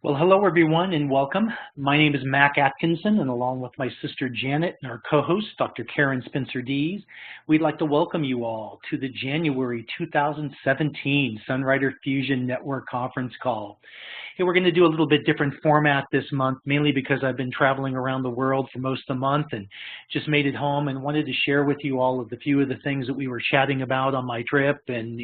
Well, hello everyone and welcome. My name is Mac Atkinson, and along with my sister Janet and our co-host, Dr. Karen Spencer-Dees, we'd like to welcome you all to the January 2017 Sunrider Fusion Network conference call. Hey, we're going to do a little bit different format this month, mainly because I've been traveling around the world for most of the month and just made it home and wanted to share with you all of the few of the things that we were chatting about on my trip and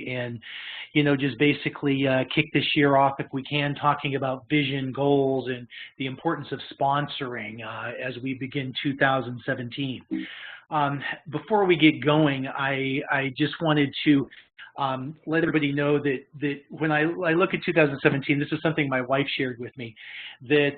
you know, just basically kick this year off, if we can, talking about vision, goals, and the importance of sponsoring as we begin 2017. Before we get going, I just wanted to let everybody know that when I look at 2017, this is something my wife shared with me, that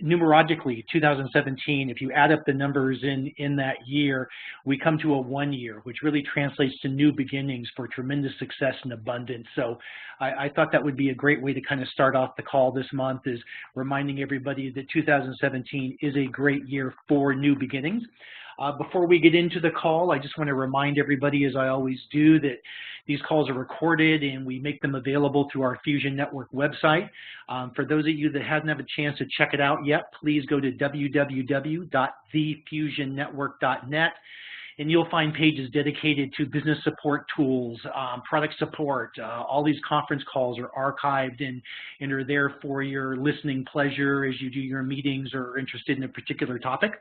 numerologically 2017, if you add up the numbers in that year, we come to a 1 year, which really translates to new beginnings for tremendous success and abundance. So I thought that would be a great way to kind of start off the call this month, is reminding everybody that 2017 is a great year for new beginnings. Before we get into the call, I just want to remind everybody, as I always do, that these calls are recorded and we make them available through our Fusion Network website. For those of you that haven't had a chance to check it out yet, please go to www.thefusionnetwork.net. And you'll find pages dedicated to business support tools, product support. All these conference calls are archived and are there for your listening pleasure as you do your meetings or are interested in a particular topic.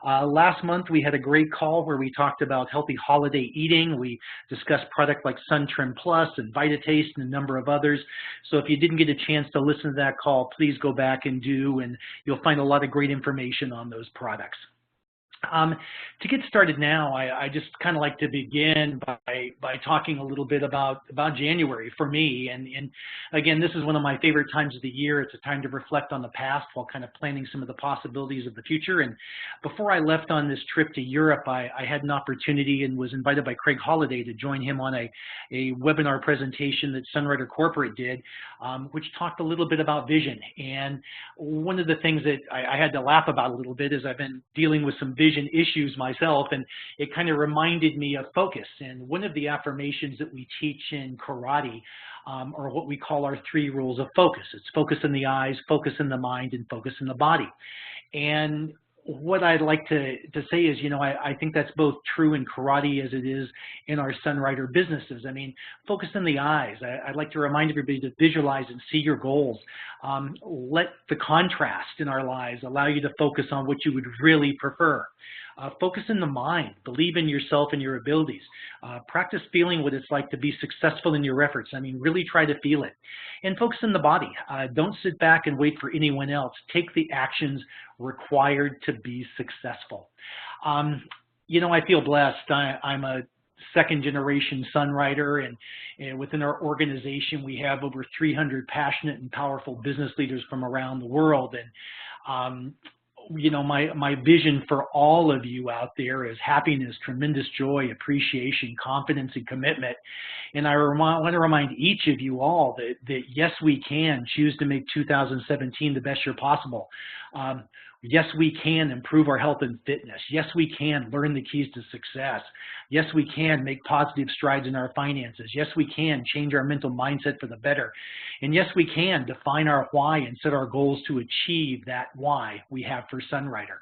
Last month, we had a great call where we talked about healthy holiday eating. We discussed products like SunTrim Plus and VitaTaste and a number of others. So if you didn't get a chance to listen to that call, please go back and do, and you'll find a lot of great information on those products. To get started now, I just kind of like to begin by talking a little bit about January for me. And again, this is one of my favorite times of the year. It's a time to reflect on the past while kind of planning some of the possibilities of the future. And before I left on this trip to Europe, I had an opportunity and was invited by Craig Holliday to join him on a webinar presentation that Sunrider Corporate did, which talked a little bit about vision. And one of the things that I had to laugh about a little bit is I've been dealing with some vision issues myself, and it kind of reminded me of focus. And one of the affirmations that we teach in karate are what we call our 3 rules of focus. It's focus in the eyes, focus in the mind, and focus in the body. And what I'd like to say is, you know, I think that's both true in karate as it is in our Sunrider businesses. I mean, focus in the eyes. I'd like to remind everybody to visualize and see your goals. Let the contrast in our lives allow you to focus on what you would really prefer. Focus in the mind. Believe in yourself and your abilities. Practice feeling what it's like to be successful in your efforts. I mean, really try to feel it. And focus in the body. Don't sit back and wait for anyone else. Take the actions required to be successful. You know, I feel blessed. I'm a second-generation Sunrider, and within our organization, we have over 300 passionate and powerful business leaders from around the world. And you know, my vision for all of you out there is happiness, tremendous joy, appreciation, confidence, and commitment. And I want to remind each of you all that yes, we can choose to make 2017 the best year possible. Yes, we can improve our health and fitness. Yes, we can learn the keys to success. Yes, we can make positive strides in our finances. Yes, we can change our mental mindset for the better. And yes, we can define our why and set our goals to achieve that why we have for Sunrider.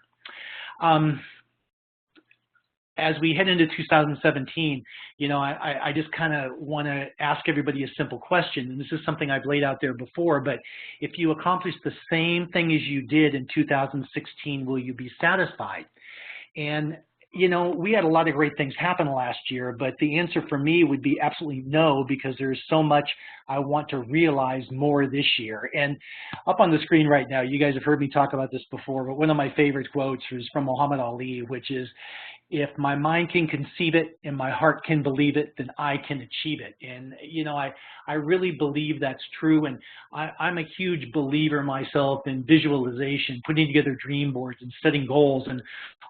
As we head into 2017, you know, I just kind of want to ask everybody a simple question, and this is something I've laid out there before, but if you accomplish the same thing as you did in 2016, will you be satisfied? And you know, we had a lot of great things happen last year, but the answer for me would be absolutely no, because there's so much I want to realize more this year. And up on the screen right now, you guys have heard me talk about this before, but one of my favorite quotes was from Muhammad Ali, which is, if my mind can conceive it and my heart can believe it, then I can achieve it. And, you know, I really believe that's true. And I'm a huge believer myself in visualization, putting together dream boards and setting goals. And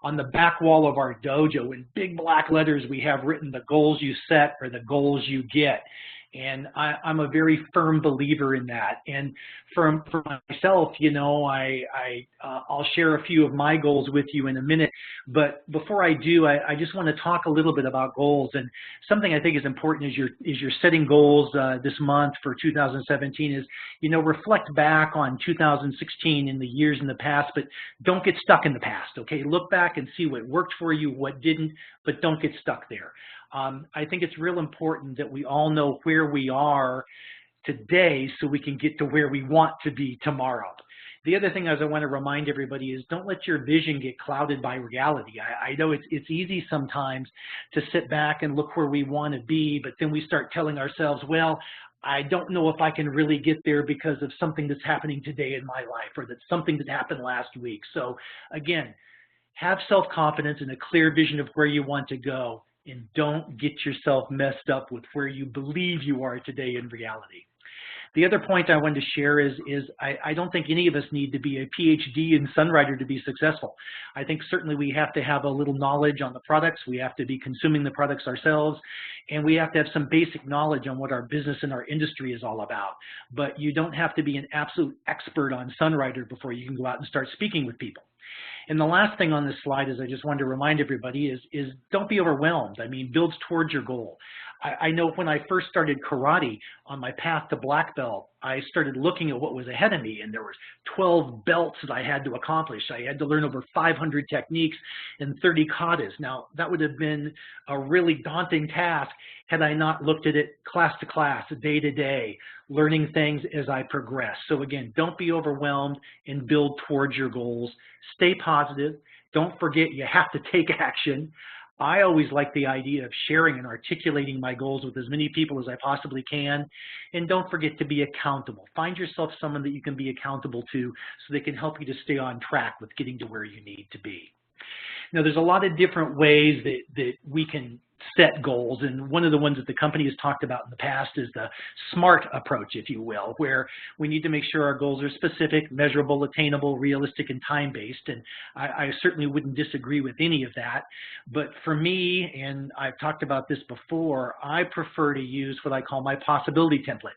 on the back wall of our dojo, in big black letters, we have written, the goals you set are the goals you get. And I'm a very firm believer in that. And for myself, you know, I'll share a few of my goals with you in a minute. But before I do, I just want to talk a little bit about goals. And something I think is important as you're setting goals this month for 2017 is, you know, reflect back on 2016 and the years in the past, but don't get stuck in the past. Okay, look back and see what worked for you, what didn't, but don't get stuck there. I think it's real important that we all know where we are today so we can get to where we want to be tomorrow. The other thing as I want to remind everybody is don't let your vision get clouded by reality. I know it's easy sometimes to sit back and look where we want to be, but then we start telling ourselves, well, I don't know if I can really get there because of something that's happening today in my life, or that's something that happened last week. So again, have self-confidence and a clear vision of where you want to go, and don't get yourself messed up with where you believe you are today in reality. The other point I wanted to share is I don't think any of us need to be a PhD in Sunrider to be successful. I think certainly we have to have a little knowledge on the products. We have to be consuming the products ourselves, and we have to have some basic knowledge on what our business and our industry is all about. But you don't have to be an absolute expert on Sunrider before you can go out and start speaking with people. And the last thing on this slide is I just wanted to remind everybody is don't be overwhelmed. I mean, build towards your goal. I know when I first started karate on my path to black belt, I started looking at what was ahead of me, and there was 12 belts that I had to accomplish. I had to learn over 500 techniques and 30 katas. Now, that would have been a really daunting task had I not looked at it class to class, day to day, learning things as I progress. So again, don't be overwhelmed and build towards your goals. Stay positive. Don't forget you have to take action. I always like the idea of sharing and articulating my goals with as many people as I possibly can. And don't forget to be accountable. Find yourself someone that you can be accountable to so they can help you to stay on track with getting to where you need to be. Now, there's a lot of different ways that we can set goals, and one of the ones that the company has talked about in the past is the SMART approach, if you will, where we need to make sure our goals are specific, measurable, attainable, realistic, and time-based, and I certainly wouldn't disagree with any of that. But for me, and I've talked about this before, I prefer to use what I call my possibility template.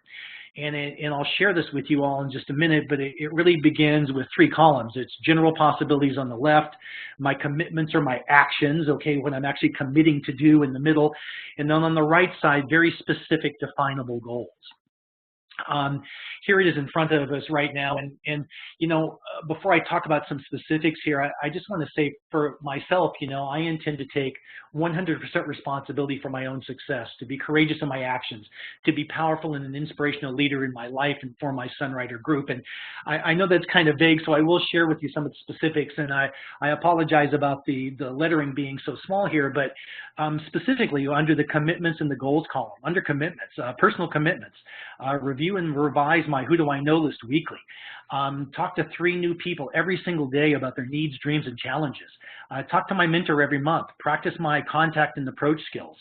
And I'll share this with you all in just a minute, but it really begins with 3 columns. It's general possibilities on the left, my commitments or my actions, okay, what I'm actually committing to do in the middle, and then on the right side, very specific, definable goals. Here it is in front of us right now, and you know, before I talk about some specifics here, I just want to say for myself, you know, I intend to take 100% responsibility for my own success, to be courageous in my actions, to be powerful and an inspirational leader in my life and for my Sunrider group. And I know that's kind of vague, so I will share with you some of the specifics, and I apologize about the lettering being so small here, but specifically under the commitments and the goals column, under commitments, personal commitments, review and revise my Who Do I Know list weekly. Talk to 3 new people every single day about their needs, dreams, and challenges. Talk to my mentor every month. Practice my contact and approach skills.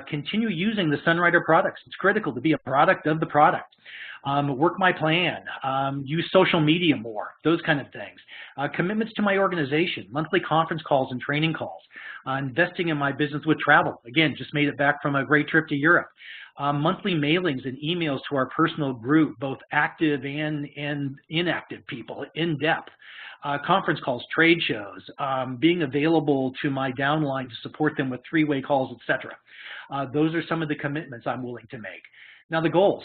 Continue using the Sunrider products. It's critical to be a product of the product. Work my plan. Use social media more. Those kind of things. Commitments to my organization. Monthly conference calls and training calls. Investing in my business with travel. Again, just made it back from a great trip to Europe. Monthly mailings and emails to our personal group, both active and inactive people, in depth. Conference calls, trade shows, being available to my downline to support them with 3-way calls, etc. Those are some of the commitments I'm willing to make. Now the goals.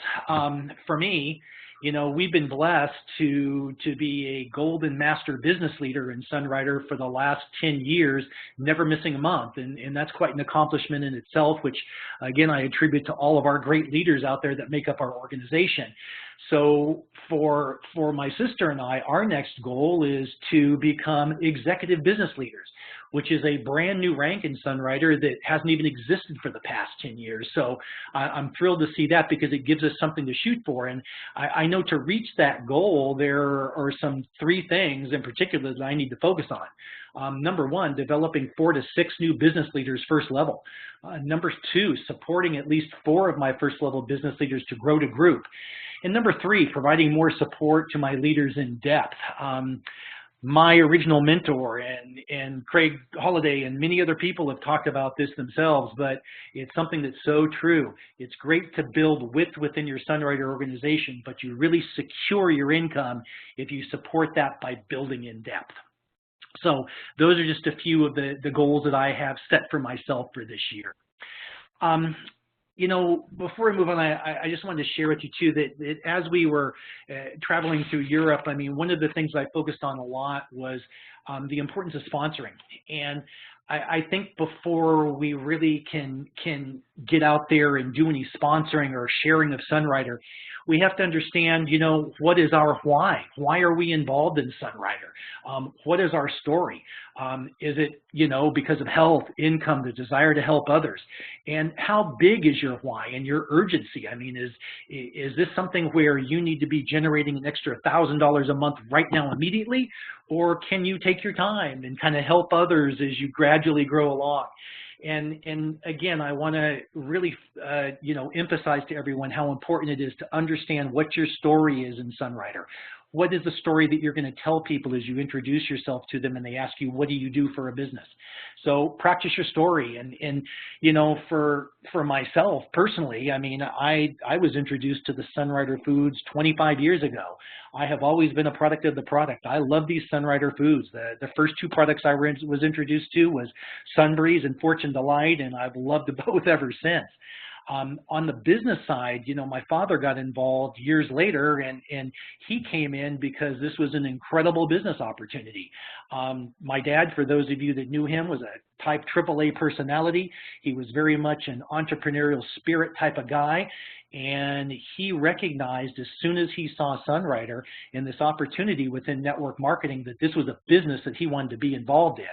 For me, you know, we've been blessed to be a golden master business leader in Sunrider for the last 10 years, never missing a month. And that's quite an accomplishment in itself, which, again, I attribute to all of our great leaders out there that make up our organization. So for my sister and I, our next goal is to become executive business leaders, which is a brand new rank in Sunrider that hasn't even existed for the past 10 years. So I'm thrilled to see that because it gives us something to shoot for. And I know to reach that goal, there are some 3 things in particular that I need to focus on. Number 1, developing 4 to 6 new business leaders first level. Number 2, supporting at least 4 of my first level business leaders to grow to group. And number 3, providing more support to my leaders in depth. my original mentor and Craig Holliday and many other people have talked about this themselves, but it's something that's so true. It's great to build width within your Sunwriter organization, but you really secure your income if you support that by building in depth. So those are just a few of the goals that I have set for myself for this year. You know, before we move on, I just wanted to share with you too that as we were traveling through Europe, I mean, one of the things I focused on a lot was the importance of sponsoring. And I think before we really can get out there and do any sponsoring or sharing of Sunwriter, we have to understand, you know, what is our why? Why are we involved in Sunwriter? What is our story? Is it, you know, because of health, income, the desire to help others? And how big is your why and your urgency? I mean, is this something where you need to be generating an extra $1,000 a month right now immediately? Or can you take your time and kind of help others as you gradually grow along? And again, I want to really, you know, emphasize to everyone how important it is to understand what your story is in Sunwriter. What is the story that you're going to tell people as you introduce yourself to them and they ask you, what do you do for a business? So practice your story. And you know, for myself personally, I mean, I was introduced to the Sunwriter foods 25 years ago. I have always been a product of the product. I love these Sunwriter foods. The first two products I was introduced to was Sunbreeze and Fortune Delight, and I've loved both ever since. On the business side, you know, my father got involved years later, and he came in because this was an incredible business opportunity. My dad, for those of you that knew him, was a type AAA personality. He was very much an entrepreneurial spirit type of guy. And he recognized as soon as he saw Sunwriter and this opportunity within network marketing that this was a business that he wanted to be involved in,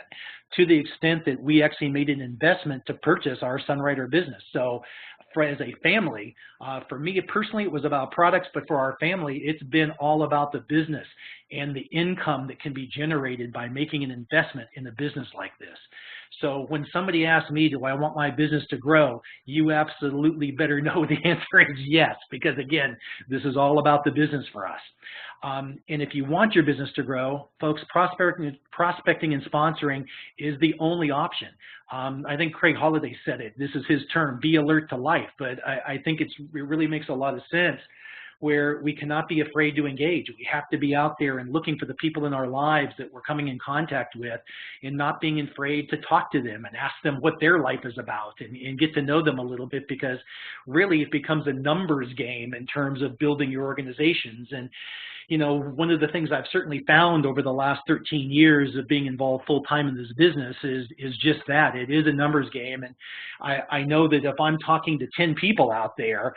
to the extent that we actually made an investment to purchase our Sunwriter business. So as a family, for me personally, it was about products, but for our family, it's been all about the business and the income that can be generated by making an investment in a business like this. So when somebody asks me, do I want my business to grow? You absolutely better know the answer is yes, because again, this is all about the business for us. And if you want your business to grow, folks, prospecting and sponsoring is the only option. I think Craig Holliday said it. This is his term, be alert to life. But I think it really makes a lot of sense, where we cannot be afraid to engage. We have to be out there and looking for the people in our lives that we're coming in contact with, and not being afraid to talk to them and ask them what their life is about, and get to know them a little bit, because really it becomes a numbers game in terms of building your organizations. And you know, one of the things I've certainly found over the last 13 years of being involved full-time in this business is just that. It is a numbers game. And I know that if I'm talking to 10 people out there,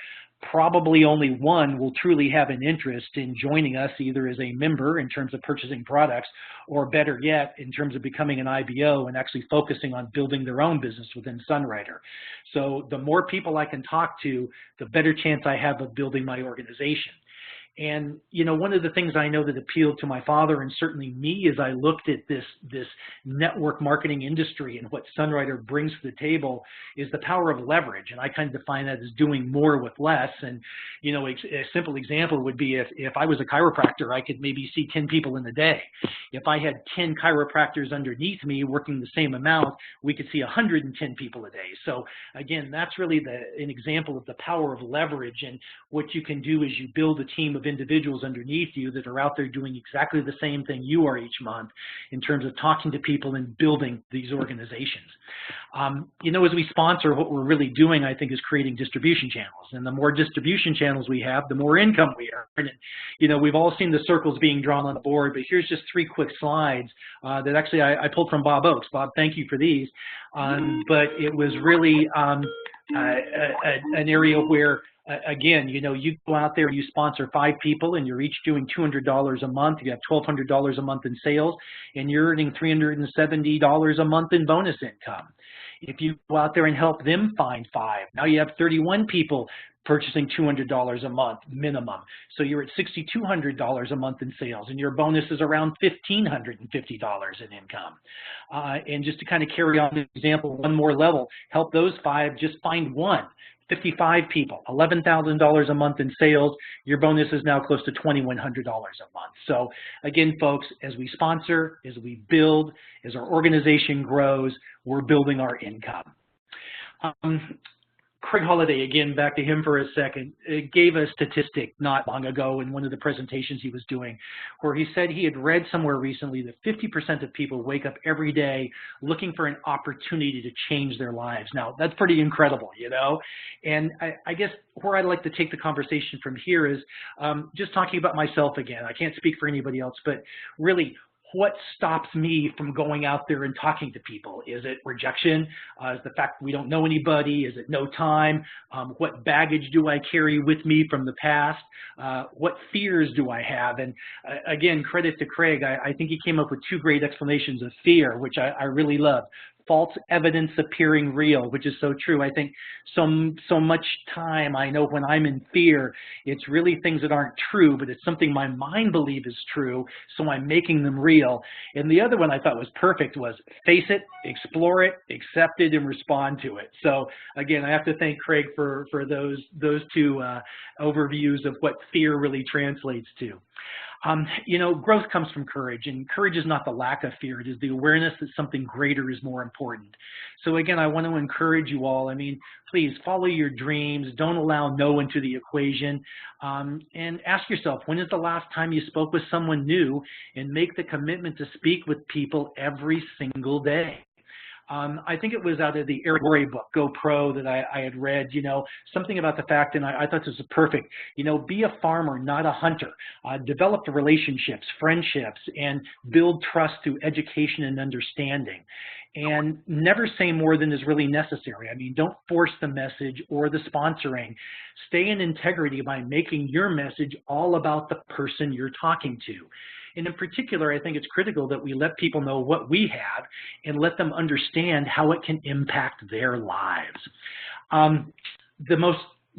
probably only one will truly have an interest in joining us, either as a member in terms of purchasing products, or better yet, in terms of becoming an IBO and actually focusing on building their own business within Sunwriter. So the more people I can talk to, the better chance I have of building my organization. And, you know, one of the things I know that appealed to my father and certainly me as I looked at this network marketing industry and what Sunwriter brings to the table is the power of leverage. And I kind of define that as doing more with less. And, you know, a simple example would be if I was a chiropractor, I could maybe see 10 people in a day. If I had 10 chiropractors underneath me working the same amount, we could see 110 people a day. So again, that's really an example of the power of leverage, and what you can do is you build a team of individuals underneath you that are out there doing exactly the same thing you are each month in terms of talking to people and building these organizations. You know, as we sponsor, what we're really doing, I think, is creating distribution channels. And the more distribution channels we have, the more income we earn. And, you know, we've all seen the circles being drawn on the board, but here's just 3 quick slides that actually I pulled from Bob Oakes. Bob, thank you for these. But it was really an area where, again, you know, you go out there, you sponsor 5 people, and you're each doing $200 a month. You have $1,200 a month in sales, and you're earning $370 a month in bonus income. If you go out there and help them find 5, now you have 31 people purchasing $200 a month minimum. So you're at $6,200 a month in sales, and your bonus is around $1,550 in income. And just to kind of carry on the example one more level, help those 5 just find 1. 55 people, $11,000 a month in sales, your bonus is now close to $2,100 a month. So again, folks, as we sponsor, as we build, as our organization grows, we're building our income. Craig Holliday, again, back to him for a second, gave a statistic not long ago in one of the presentations he was doing, where he said he had read somewhere recently that 50% of people wake up every day looking for an opportunity to change their lives. Now, that's pretty incredible, you know? And I guess where I'd like to take the conversation from here is just talking about myself again. I can't speak for anybody else, but really, what stops me from going out there and talking to people? Is it rejection? Is the fact we don't know anybody? Is it no time? What baggage do I carry with me from the past? What fears do I have? And again, credit to Craig. I think he came up with two great explanations of fear, which I really love. False evidence appearing real, which is so true. I think so much time I know when I'm in fear, it's really things that aren't true, but it's something my mind believes is true, so I'm making them real. And the other one I thought was perfect was face it, explore it, accept it, and respond to it. So again, I have to thank Craig for those two overviews of what fear really translates to. You know, growth comes from courage, and courage is not the lack of fear. It is the awareness that something greater is more important. So again, I want to encourage you all. I mean, please follow your dreams. Don't allow no into the equation. And ask yourself, when is the last time you spoke with someone new? And make the commitment to speak with people every single day. I think it was out of the Eric Worre book, Go Pro, that I had read, you know, something about the fact, and I thought this was perfect, you know, be a farmer, not a hunter. Develop the relationships, friendships, and build trust through education and understanding. And never say more than is really necessary. I mean, don't force the message or the sponsoring. Stay in integrity by making your message all about the person you're talking to. And in particular, I think it's critical that we let people know what we have and let them understand how it can impact their lives.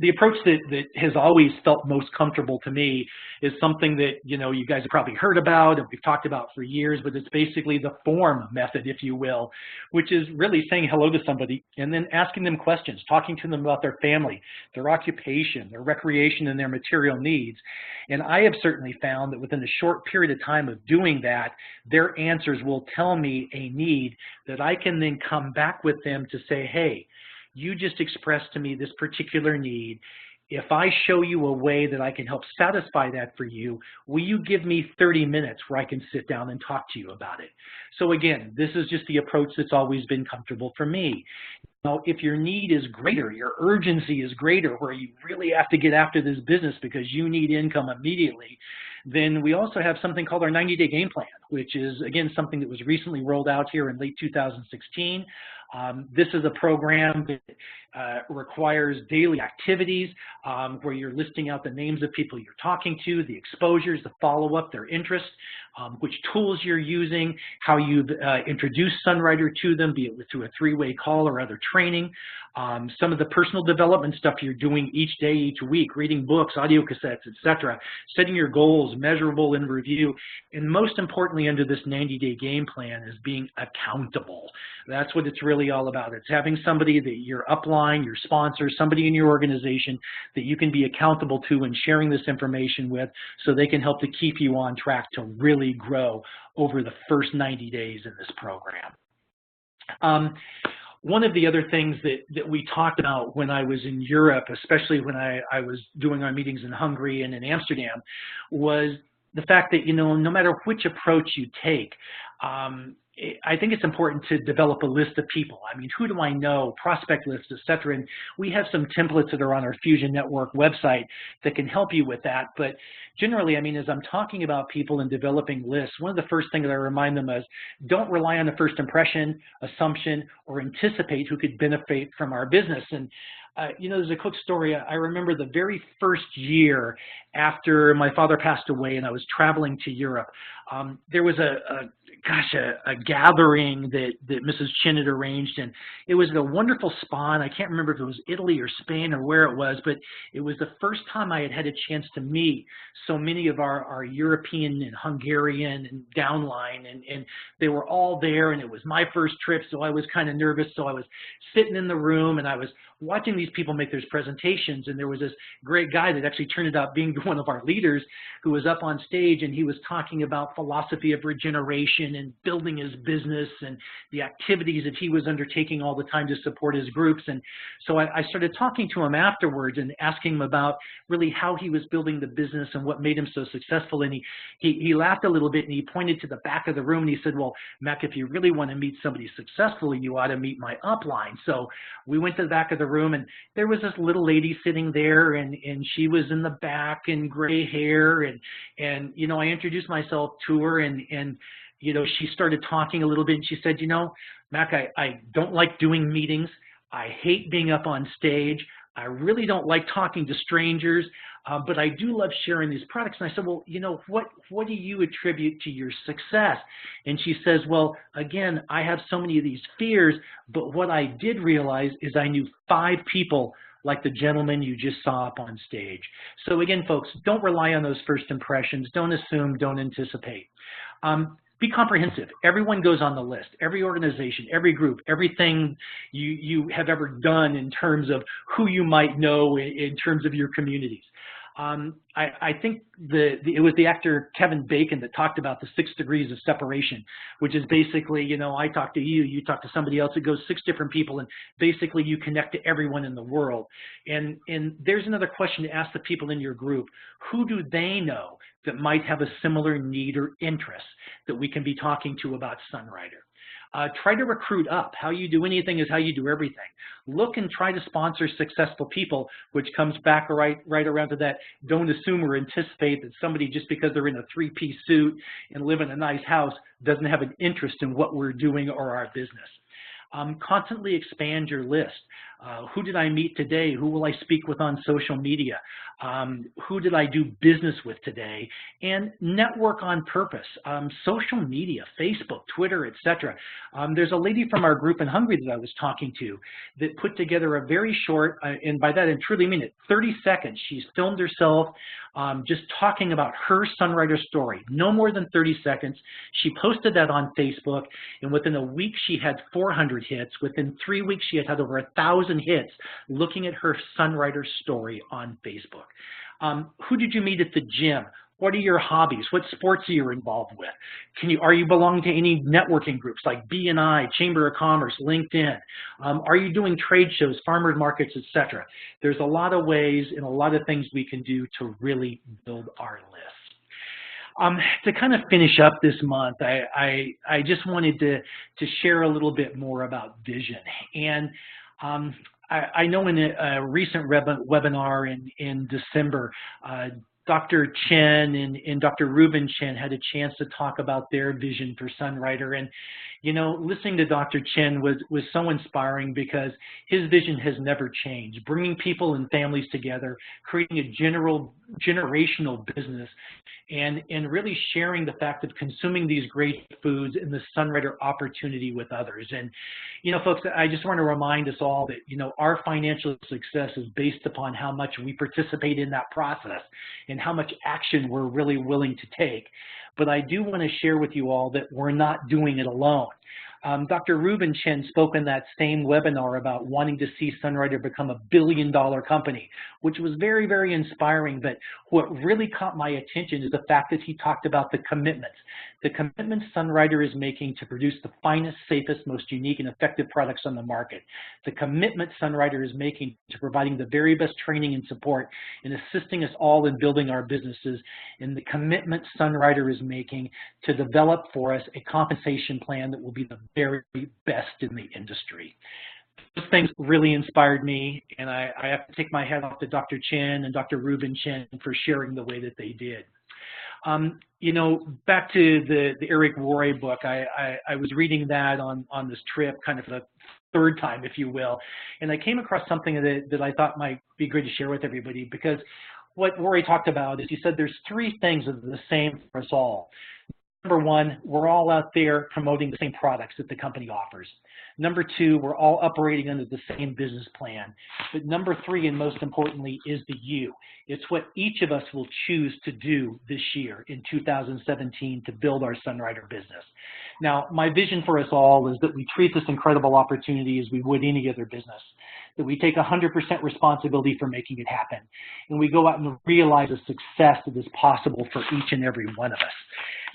The approach that has always felt most comfortable to me is something that, you know, you guys have probably heard about and we've talked about for years, but it's basically the form method, if you will, which is really saying hello to somebody and then asking them questions, talking to them about their family, their occupation, their recreation, and their material needs. And I have certainly found that within a short period of time of doing that, their answers will tell me a need that I can then come back with them to say, hey, you just expressed to me this particular need. If I show you a way that I can help satisfy that for you, will you give me 30 minutes where I can sit down and talk to you about it? So again, this is just the approach that's always been comfortable for me. Now, if your need is greater, your urgency is greater, where you really have to get after this business because you need income immediately, then we also have something called our 90-day game plan, which is, again, something that was recently rolled out here in late 2016. This is a program that requires daily activities where you're listing out the names of people you're talking to, the exposures, the follow-up, their interests, which tools you're using, how you've introduced Sunwriter to them, be it through a three-way call or other training, some of the personal development stuff you're doing each day, each week, reading books, audio cassettes, etc., setting your goals, measurable in review, and most importantly under this 90-day game plan is being accountable. That's what it's really all about. It's having somebody that your upline, your sponsor, somebody in your organization that you can be accountable to and sharing this information with so they can help to keep you on track to really grow over the first 90 days in this program. One of the other things that we talked about when I was in Europe, especially when I was doing our meetings in Hungary and in Amsterdam, was the fact that, you know, no matter which approach you take, I think it's important to develop a list of people. I mean, who do I know, prospect lists, et cetera. And we have some templates that are on our Fusion Network website that can help you with that. But generally, I mean, as I'm talking about people and developing lists, one of the first things that I remind them is don't rely on a first impression, assumption, or anticipate who could benefit from our business. And you know, there's a quick story. I remember the very first year after my father passed away and I was traveling to Europe, there was a gosh, a gathering that Mrs. Chin had arranged, and it was a wonderful spa. And I can't remember if it was Italy or Spain or where it was, but it was the first time I had had a chance to meet so many of our European and Hungarian and downline, and they were all there, and it was my first trip, so I was kind of nervous. So I was sitting in the room, and I was watching these people make their presentations, and there was this great guy that actually turned out being one of our leaders who was up on stage, and he was talking about philosophy of regeneration and building his business and the activities that he was undertaking all the time to support his groups. And so I started talking to him afterwards and asking him about really how he was building the business and what made him so successful. And he laughed a little bit, and he pointed to the back of the room, and he said, well, Mac, if you really want to meet somebody successful, you ought to meet my upline. So we went to the back of the room, and there was this little lady sitting there, and she was in the back and gray hair, and you know, I introduced myself to her, and you know, she started talking a little bit, and she said, you know, Mac, I don't like doing meetings. I hate being up on stage. I really don't like talking to strangers, but I do love sharing these products. And I said, well, you know, what do you attribute to your success? And she says, well, again, I have so many of these fears, but what I did realize is I knew 5 people like the gentleman you just saw up on stage. So again, folks, don't rely on those first impressions. Don't assume, don't anticipate. Be comprehensive. Everyone goes on the list. Every organization, every group, everything you have ever done in terms of who you might know in terms of your communities. I think it was the actor Kevin Bacon that talked about the 6 degrees of separation, which is basically, you know, I talk to you, you talk to somebody else, it goes 6 different people, and basically you connect to everyone in the world. And there's another question to ask the people in your group. Who do they know that might have a similar need or interest that we can be talking to about Sunrider? Try to recruit up. How you do anything is how you do everything. Look and try to sponsor successful people, which comes back right around to that. Don't assume or anticipate that somebody, just because they're in a 3-piece suit and live in a nice house, doesn't have an interest in what we're doing or our business. Constantly expand your list. Who did I meet today? Who will I speak with on social media? Who did I do business with today? And network on purpose. Social media, Facebook, Twitter, etc. There's a lady from our group in Hungary that I was talking to that put together a very short, and by that I truly mean it, 30 seconds. She's filmed herself just talking about her Sunrider story. No more than 30 seconds. She posted that on Facebook, and within a week she had 400 hits. Within 3 weeks she had over 1,000 hits looking at her Sunrider story on Facebook. Who did you meet at the gym? What are your hobbies? What sports are you involved with? Are you belonging to any networking groups like BNI, Chamber of Commerce, LinkedIn? Are you doing trade shows, farmers markets, etc.? There's a lot of ways and a lot of things we can do to really build our list. To kind of finish up this month, I just wanted to share a little bit more about vision. And I know in a recent webinar in December, Dr. Chen and Dr. Ruben Chen had a chance to talk about their vision for Sunrider. And, you know, listening to Dr. Chen was so inspiring because his vision has never changed. Bringing people and families together, creating a generational business, and really sharing the fact of consuming these great foods and the Sunrider opportunity with others. And, you know, folks, I just want to remind us all that, you know, our financial success is based upon how much we participate in that process and how much action we're really willing to take. But I do want to share with you all that we're not doing it alone. Dr. Ruben Chen spoke in that same webinar about wanting to see Sunrider become a billion-dollar company, which was very, very inspiring. But what really caught my attention is the fact that he talked about the commitments Sunrider is making to produce the finest, safest, most unique, and effective products on the market. The commitment Sunrider is making to providing the very best training and support and assisting us all in building our businesses, and the commitment Sunrider is making to develop for us a compensation plan that will be the very best in the industry. Those things really inspired me, and I have to take my hat off to Dr. Chen and Dr. Ruben Chen for sharing the way that they did. You know, back to the Eric Worre book, I was reading that on this trip, kind of for the 3rd time, if you will, and I came across something that I thought might be great to share with everybody, because what Worre talked about is he said there's 3 things that are the same for us all. Number one, we're all out there promoting the same products that the company offers. Number two, we're all operating under the same business plan. But number three, and most importantly, is the you. It's what each of us will choose to do this year in 2017 to build our Sunrider business. Now, my vision for us all is that we treat this incredible opportunity as we would any other business, that we take 100% responsibility for making it happen, and we go out and realize the success that is possible for each and every one of us.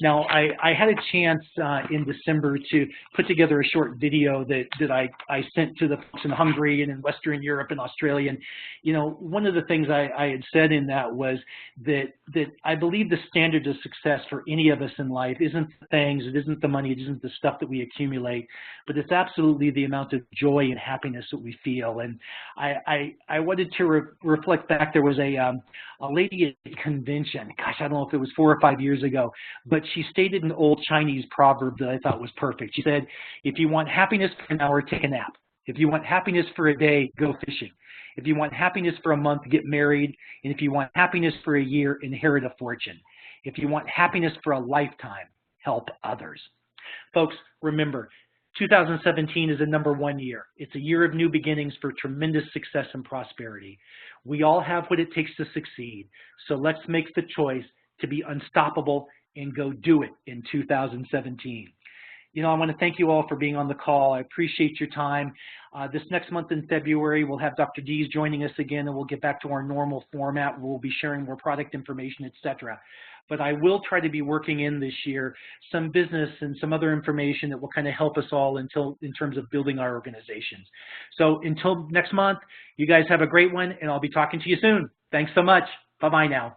Now, I had a chance in December to put together a short video that I sent to the folks in Hungary and in Western Europe and Australia. And, you know, one of the things I had said in that was that I believe the standard of success for any of us in life isn't the things, it isn't the money, it isn't the stuff that we accumulate, but it's absolutely the amount of joy and happiness that we feel. And I wanted to reflect back. There was a lady at a convention, gosh, I don't know if it was 4 or 5 years ago, but she stated an old Chinese proverb that I thought was perfect. She said, if you want happiness for an hour, take a nap. If you want happiness for a day, go fishing. If you want happiness for a month, get married. And if you want happiness for a year, inherit a fortune. If you want happiness for a lifetime, help others. Folks, remember, 2017 is a #1 year. It's a year of new beginnings for tremendous success and prosperity. We all have what it takes to succeed. So let's make the choice to be unstoppable and go do it in 2017. You know, I want to thank you all for being on the call. I appreciate your time. This next month in February, we'll have Dr. Dees joining us again, and we'll get back to our normal format. We'll be sharing more product information, etc. But I will try to be working in this year some business and some other information that will kind of help us all in terms of building our organizations. So until next month, you guys have a great one, and I'll be talking to you soon. Thanks so much. Bye-bye now.